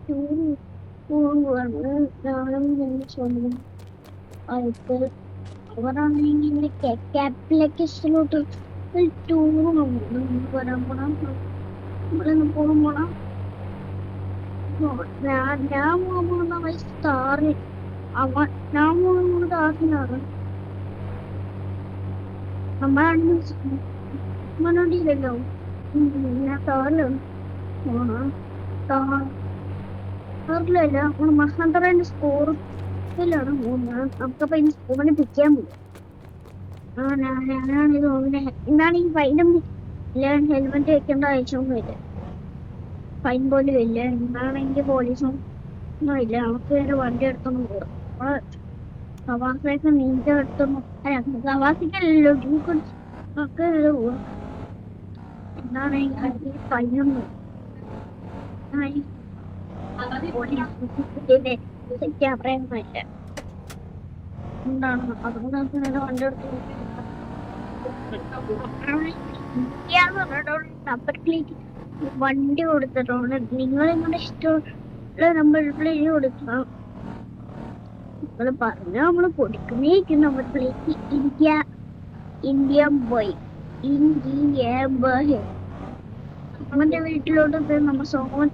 Tour അവരാണെങ്കിൽ ഇങ്ങനെ ക്യാപിറ്റലോട്ട് tour വരാൻ പോണം. നമ്മളൊന്ന് പോണം. ഞാൻ പോകുന്ന സ്റ്റാറ് ഞാൻ പോകുന്നത് ആറിലാണ്. നമ്മളാണെങ്കിലല്ലോ ഞാൻ താറിലാണ് പോണം. താറിലല്ല നമ്മള് മഹാന്തറന്റെ സ്കോറിലാണ് പോകുന്നത്. നമുക്കപ്പൊ ഇനി സ്കൂളിനെ പിക്കാൻ പോകും. ഞാനാണ് ഇന്നാണ് ഈ ഫൈനും ഇല്ല, ഹെൽമെറ്റ് വെക്കേണ്ട ആവശ്യമൊന്നും ഇല്ല. ഫൈൻ പോലും ഇല്ല. ഇന്നാണെങ്കിൽ പോലീസും ഒന്നും ഇല്ല. നമുക്ക് വേറെ വണ്ടി എടുത്തൊന്നും പോകാം. പ്രവാസിയൊക്കെ നീന്റെ അടുത്തൊന്നും പ്രവാസിക്കല്ലോ ഒക്കെ പോവാ. എന്താണെങ്കിൽ ഫൈനൊന്നും ക്യാമറയൊന്നുമില്ല. എന്താണ് അതുകൊണ്ട് നമുക്ക് വേറെ വണ്ടി എടുത്ത് നമ്പർ പ്ലേറ്റ് വണ്ടി കൊടുത്തിട്ടുണ്ട്. നിങ്ങൾ നിങ്ങളുടെ ഇഷ്ടമുള്ള നമ്പർ പ്ലേറ്റ് കൊടുക്കണം. നമ്മള് പറഞ്ഞ നമ്മള് കൊടുക്കുന്നേക്കും നമ്പർ പ്ലേറ്റ് ഇന്ത്യ ബോയ് നമ്മുടെ വീട്ടിലോട്ട് നമ്മ സോമൻ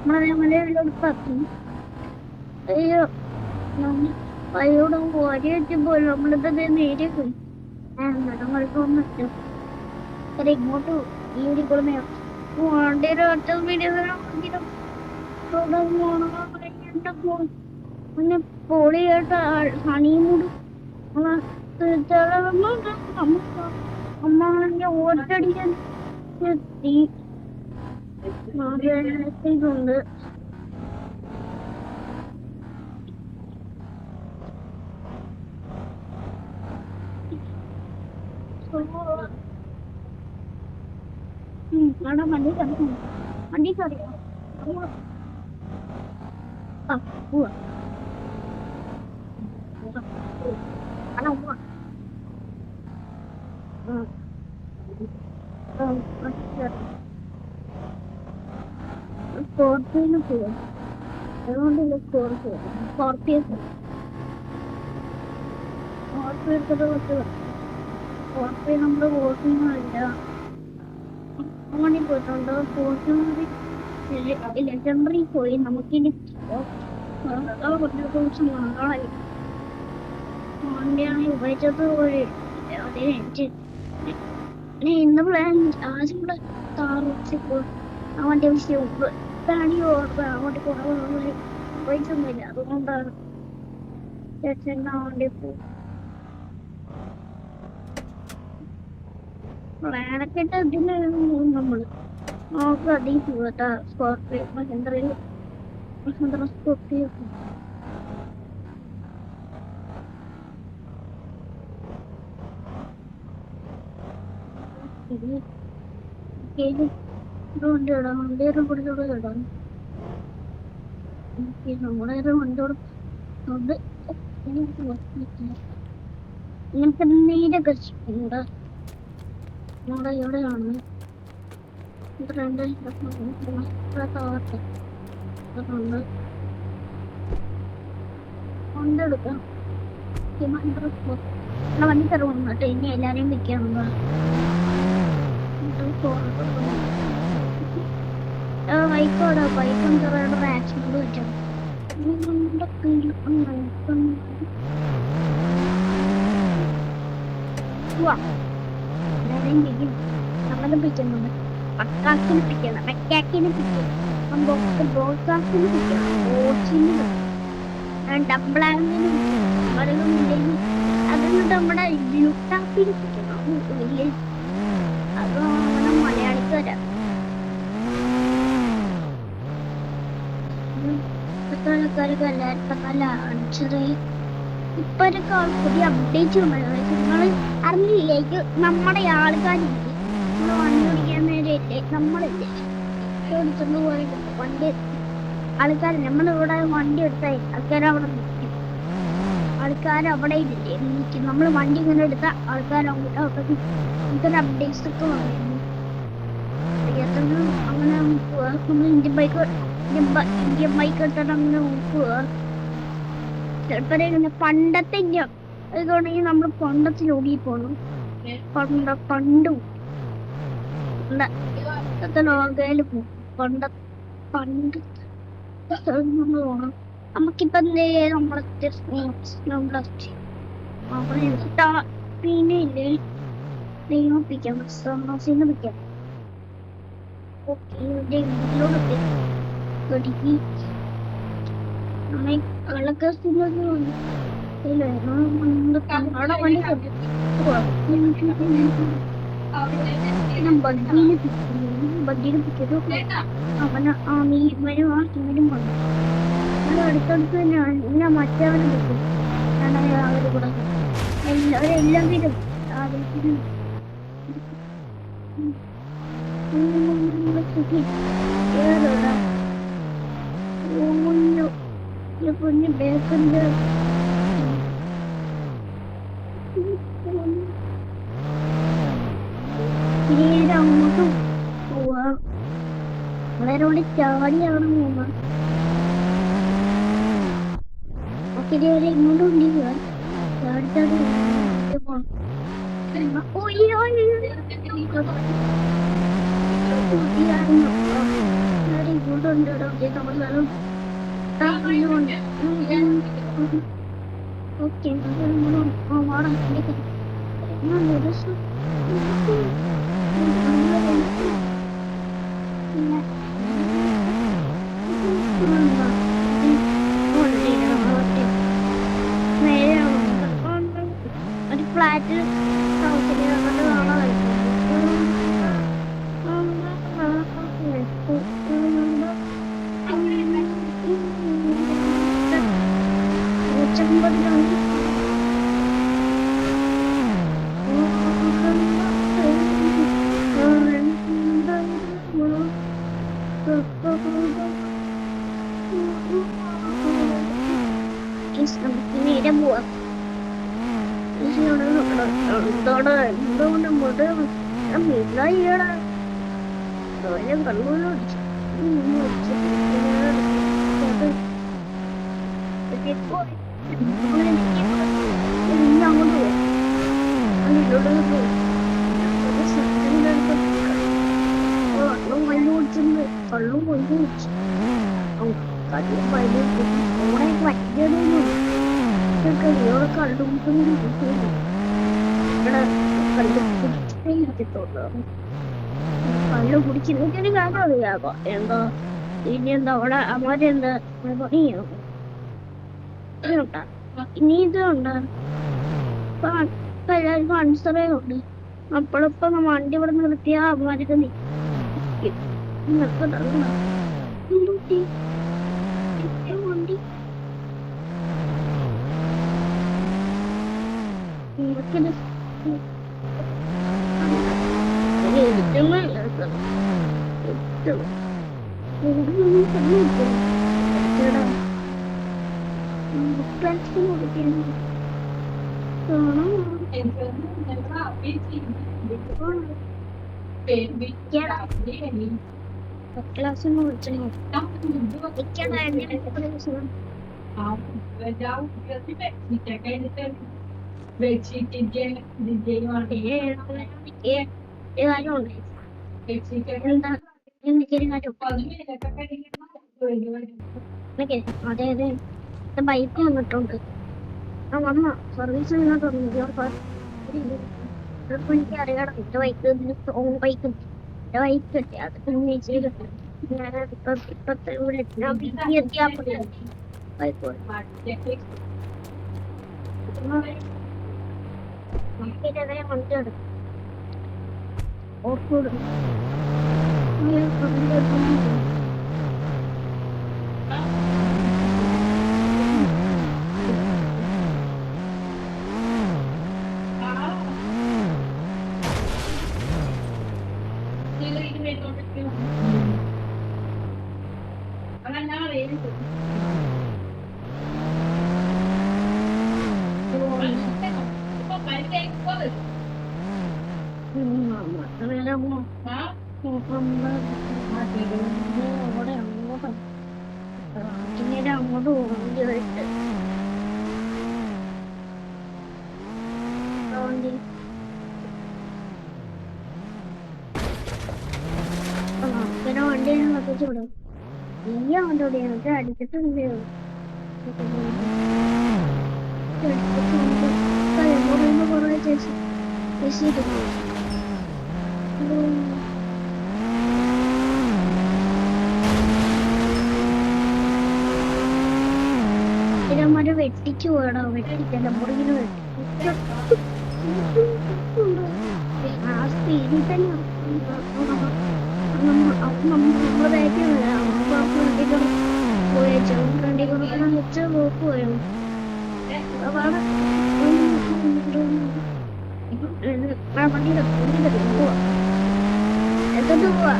നമ്മളെ വീട്ടിലോട്ട് പറഞ്ഞു. അയ്യോടെ ഒരേ പോലും നമ്മളിത് നേരെ പോയി ഇങ്ങോട്ട് ഈ ഒരു കൊടുമയോ വണ്ടിയുടെ ഒറ്റ പിന്നെ പൊളിയായിട്ട് ഹണിമൂട് അമ്മാണെങ്കിൽ ഓട്ടടിക്കാൻ എത്തി. എത്തിയിട്ടുണ്ട്. വണ്ടി കറിയാ സ്കോർപ്പിയോന് പോവാം. അതുകൊണ്ടില്ല സ്കോർപ്പിയോ എടുത്തിട്ട് സ്കോർപ്പിയോ നമ്മള് വോട്ടിങ്ങില്ല ഓണി പോയിട്ടുണ്ട്. ഫോർച്യൂണറി ലെജൻഡറി പോയി. നമുക്കിനി കുറച്ച് ദിവസം നാളായി വണ്ടിയാണ് ഉപയോഗിച്ചത്. ഇന്ന് പ്ലാൻ ആദ്യം താറോ ആ വണ്ടി പണി അങ്ങോട്ട് കുറവ് ഉപയോഗിച്ചൊന്നുമില്ല. അതുകൊണ്ടാണ് ആ വണ്ടി പോകും. പ്ലാനൊക്കെ ഇട്ട് ഇതിന് നമ്മള് നമുക്ക് അധികം പോകട്ടാ. സ്കോർപ്പിയോ മഹേന്ദ്ര സ്കോർപ്പിയോ വണ്ടിയുടെ കൊടുത്തോടെ ഇടാം. നമ്മുടെ വണ്ടിയോട് ഇങ്ങനത്തെ നീരൊക്കെ ഉണ്ട്. നമ്മുടെ എവിടെയാണ് കൊണ്ടെടുക്കാം. വണ്ടി തരുവാണ് കേട്ടോ. ഇനി എല്ലാരെയും വിൽക്കാനുള്ള ബൈക്കോടാ. ബൈക്ക് എന്താ ആക്സിഡന്റ് പറ്റും. എല്ലാരെയും വിൽക്കും. നമ്മളെ പിടിക്കുന്നുണ്ട്. പക്കാക്കിന് പിടിക്കണം. മെക്കാക്കിന് പിടിക്കണം. ബ്രോഡ്കാസ്റ്റിന് പിടിക്കണം. ഓച്ചിന് ഡബിളാങ്ങിന് മരുന്നുണ്ടെങ്കിൽ അതുകൊണ്ട് നമ്മുടെ ലുട്ടാപ്പിന് പിടിക്കണം. വലിയ അത് നമ്മുടെ മലയാളിക്ക് വരാം. ആൾക്കാരൊക്കെ എല്ലാവർക്കും നല്ല ആൻസറ്. ഇപ്പൊ ഒരു പുതിയ അപ്ഡേറ്റ് വന്നത് നിങ്ങൾ അറിഞ്ഞില്ലേ? നമ്മുടെ ആൾക്കാരില്ലേ നമ്മള് വണ്ടി ഓടിക്കാൻ നേരല്ലേ നമ്മളില്ലേ എടുത്തുകൊണ്ട് പോയിട്ട് വണ്ടി ആൾക്കാർ നമ്മളിവിടെ വണ്ടി എടുത്താൽ ആൾക്കാരവിടെ നിൽക്കും. ആൾക്കാരവിടെ ഇല്ലേ നിൽക്കും. നമ്മൾ വണ്ടി ഇങ്ങനെ എടുത്ത ആൾക്കാരവിടെ ഇതൊരു അപ്ഡേറ്റ്സ് ഒക്കെ പറയുന്നു. അങ്ങനെ നമ്മൾ ഇന്ത്യൻ ബൈക്ക് ഇന്ത്യൻ ബൈക്ക് എടുത്തിട്ട് അങ്ങനെ നോക്കുക. ചിലപ്പോ ഇങ്ങനെ പണ്ടത്തെ ഇന്ത്യ ഇതുകൊണ്ടെങ്കിൽ നമ്മൾ പണ്ടത്തിൽ ഓടി പോണം. പണ്ടും ലോകയില് പോകും. പണ്ട് നമ്മൾ പോകണം. നമുക്കിപ്പോ എന്തേ പിന്നെ ഇല്ലേ ദൈവപ്പിക്കാം പിടിക്കാം. ഓക്കെ ഇതിലോട്ട് ബഡ്ഡിനെ പിടിക്കതോ അവന് ഇവനും ഇവനും വന്നു. അത് അടുത്തടുത്ത് ഞാൻ മറ്റവനെ കിട്ടും. അവര് കൂടെ അവരെല്ലാം വരും. പൊന്നു ബേക്കുണ്ട്. പിന്നീട് അങ്ങോട്ടും പോവാ. വളരെ ചാടിയാണ് പോകുന്നത്. വരെ ഇങ്ങോട്ടും ഉണ്ടില്ല. ചാടി ചാടി ഇങ്ങോട്ടുണ്ട് ഓക്കെ ഒരു ഫ്ലാറ്റ് ഹൗസിൽ നേരെ പോവാ. എന്തുകൊണ്ട് മിഠായിയുടെ കണ്ണൂർ അങ്ങോട്ട് പോയി കള്ളും മഞ്ഞ കുടിച്ചിട്ടുണ്ട്. കള്ളും മഞ്ഞ കുടിച്ചു കള്ളും മഞ്ഞ ഓണെ പറ്റിയതൊന്നും ഇവിടെ കള്ളു കള്ളു കുടിച്ചിട്ടൊരു കാര്യം അറിയാമോ? എന്താ ഇനി എന്താ അവിടെ അവരെന്താ പണിയാകും. ഇനി ഇതുണ്ട് എല്ലാവർക്കും അൻസറേ ഉണ്ട്. അപ്പോഴപ്പം വണ്ടി ഇവിടെ നിർത്തിയാ അവന്മാരൊക്കെ വണ്ടി ക്ലാസ്സിന് വിളിച്ചു അതായത് ബൈക്ക് വന്നിട്ടുണ്ട്. ആ വന്ന സർവീസ് എനിക്ക് അറിയാം. എന്റെ ബൈക്ക് ഓൺ ബൈക്ക് എന്റെ ബൈക്ക് കിട്ടി. അത് പിന്നെ ഞാൻ ഇപ്പത്തെ ഇവിടെ എത്തിയാ ബൈക്ക് നമുക്കിതെതിരെ വണ്ടി എടുക്കും. ഓഫ് റോഡ് അവിടെ അങ്ങോട്ട് പിന്നീട് അങ്ങോട്ട് ഓടിയിട്ട് വണ്ടി പിന്നെ വണ്ടിയെ കത്തിച്ചു വിടും. നീ അവൻ്റെ കൂടെ എനിക്ക് അടിച്ചിട്ടുണ്ട്. കഴിയുമ്പോൾ കുറേ ചേച്ചി ഇതമ്മ വെട്ടിച്ചു വേണം. വെട്ടിക്കണ്ട മുറിയിൽ ആ സ്പീഡിൽ തന്നെ നമ്മുടെ ബാക്കിൽ പോയച്ചോ ഫ്രണ്ടിൽ കൊടുക്കണം വെച്ച പോയോ എത്തോട്ട് പോവാ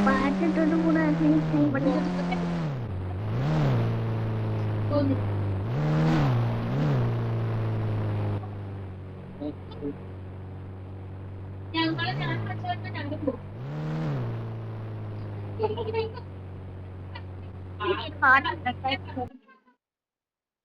പാറ്റിട്ടോട്ട് കൂടെ ഞങ്ങള്